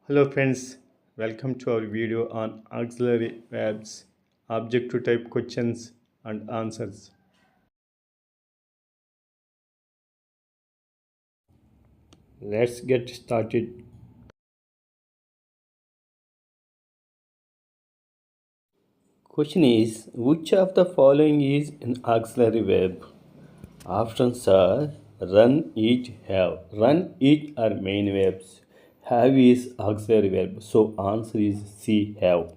Hello friends, welcome to our video on auxiliary verbs, objective type questions and answers. Let's get started. Question is, which of the following is an auxiliary verb? Options are run, eat, have. Run, eat are main verbs. Have is auxiliary verb. So answer is C, have.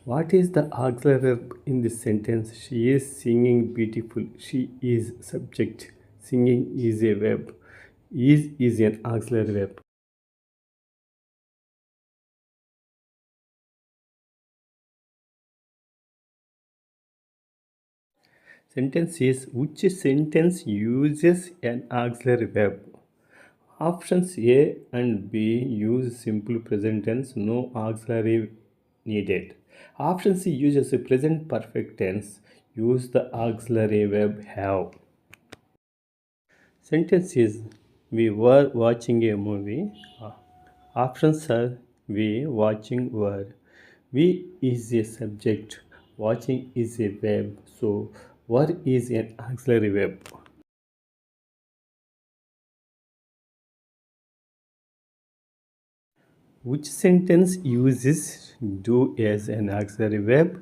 What is the auxiliary verb in this sentence? She is singing beautiful. She is subject. Singing is a verb. Is an auxiliary verb. Sentence is which sentence uses an auxiliary verb? Options A and B use simple present tense, no auxiliary needed. Option C uses a present perfect tense, use the auxiliary verb have. Sentence is we were watching a movie. Options are we watching were. We is a subject, watching is a verb, so were is an auxiliary verb. Which sentence uses do as an auxiliary verb?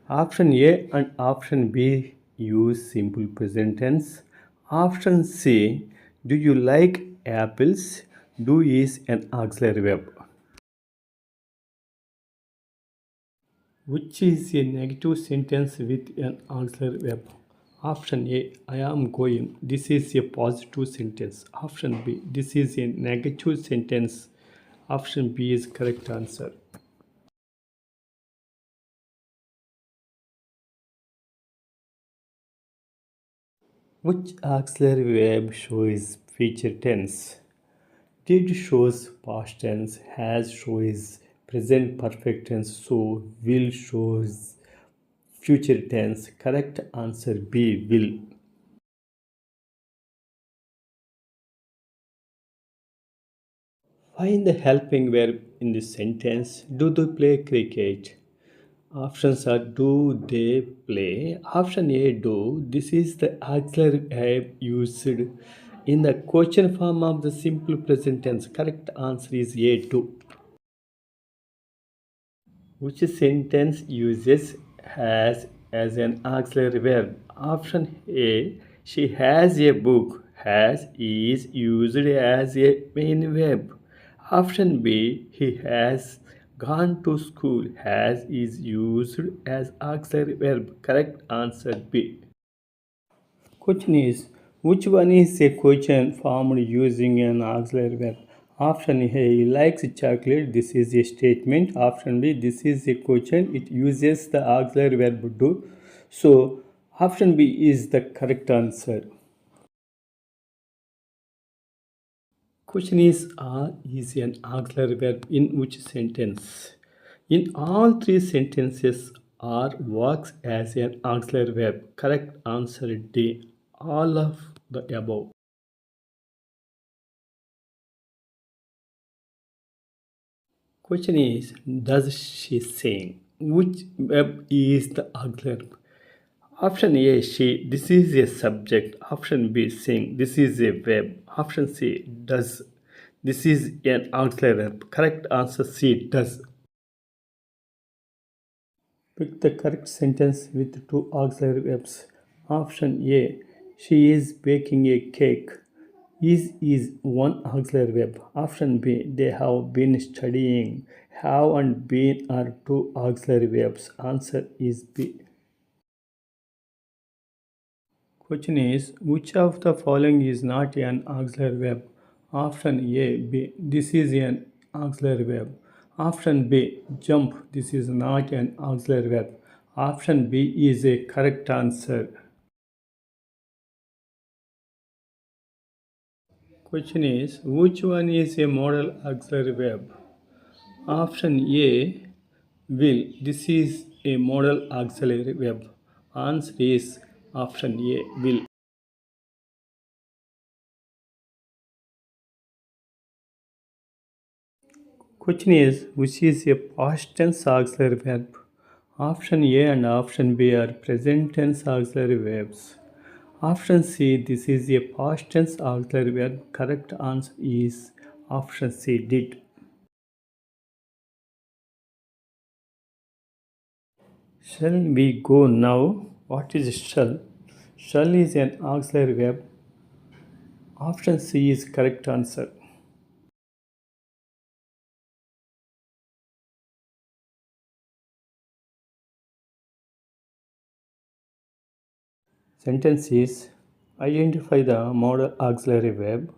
Option A and option B use simple present tense. Option C, do you like apples? Do is an auxiliary verb. Which is a negative sentence with an auxiliary verb? Option A, I am going. This is a positive sentence. Option B, this is a negative sentence. Option B is correct answer. Which auxiliary verb shows future tense? Did shows past tense, has shows present perfect tense, so will shows future tense. Correct answer B, will. Find the helping verb in this sentence. Do they play cricket? Options are do they play? Option A, do. This is the auxiliary verb used in the question form of the simple present tense. Correct answer is A, do. Which sentence uses has as an auxiliary verb? Option A, she has a book. Has is used as a main verb. Option B, he has gone to school. Has is used as auxiliary verb. Correct answer B. Question is, which one is a question formed using an auxiliary verb? Option A, he likes chocolate. This is a statement. Option B, this is a question. It uses the auxiliary verb do. So, option B is the correct answer. Question is, are is an auxiliary verb in which sentence? In all three sentences, are works as an auxiliary verb. Correct answer D. All of the above. Question is, does she sing? Which verb is the auxiliary? Option A, she. This is a subject. Option B, sing. This is a verb. Option C, does. This is an auxiliary verb. Correct answer C, does. Pick the correct sentence with two auxiliary verbs. Option A, she is baking a cake. Is one auxiliary verb. Option B, they have been studying. Have and been are two auxiliary verbs. Answer is B. Question is, which of the following is not an auxiliary verb? Option A, B. This is an auxiliary verb. Option B, jump. This is not an auxiliary verb. Option B is a correct answer. Question is, which one is a modal auxiliary verb? Option A, will. This is a modal auxiliary verb. Answer is option A, will. Question is, which is a past tense auxiliary verb? Option A and option B are present tense auxiliary verbs. Option C, this is a past tense auxiliary verb. Correct answer is option C, did. Shall we go now? What is shall? Shall is an auxiliary verb. Option C is correct answer. Sentence is, identify the modal auxiliary verb.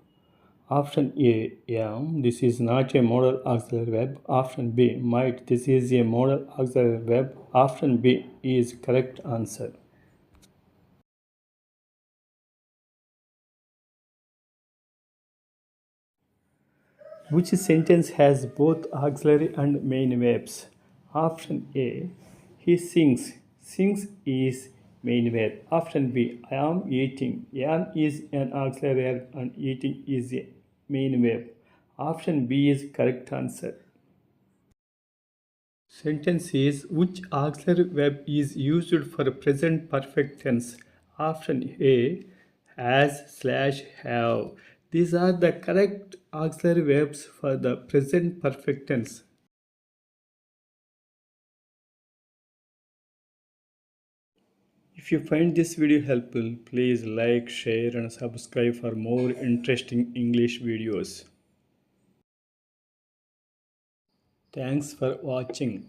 Option A, am. This is not a modal auxiliary verb. Option B, might. This is a modal auxiliary verb. Option B is correct answer. Which sentence has both auxiliary and main verbs? Option A, he sings. Sings is main verb. Option B, I am eating. Am is an auxiliary verb and eating is a main verb. Option B is correct answer. Sentence is, which auxiliary verb is used for present perfect tense? Option A, has slash have. These are the correct auxiliary verbs for the present perfect tense. If you find this video helpful, please like, share and subscribe for more interesting English videos. Thanks for watching.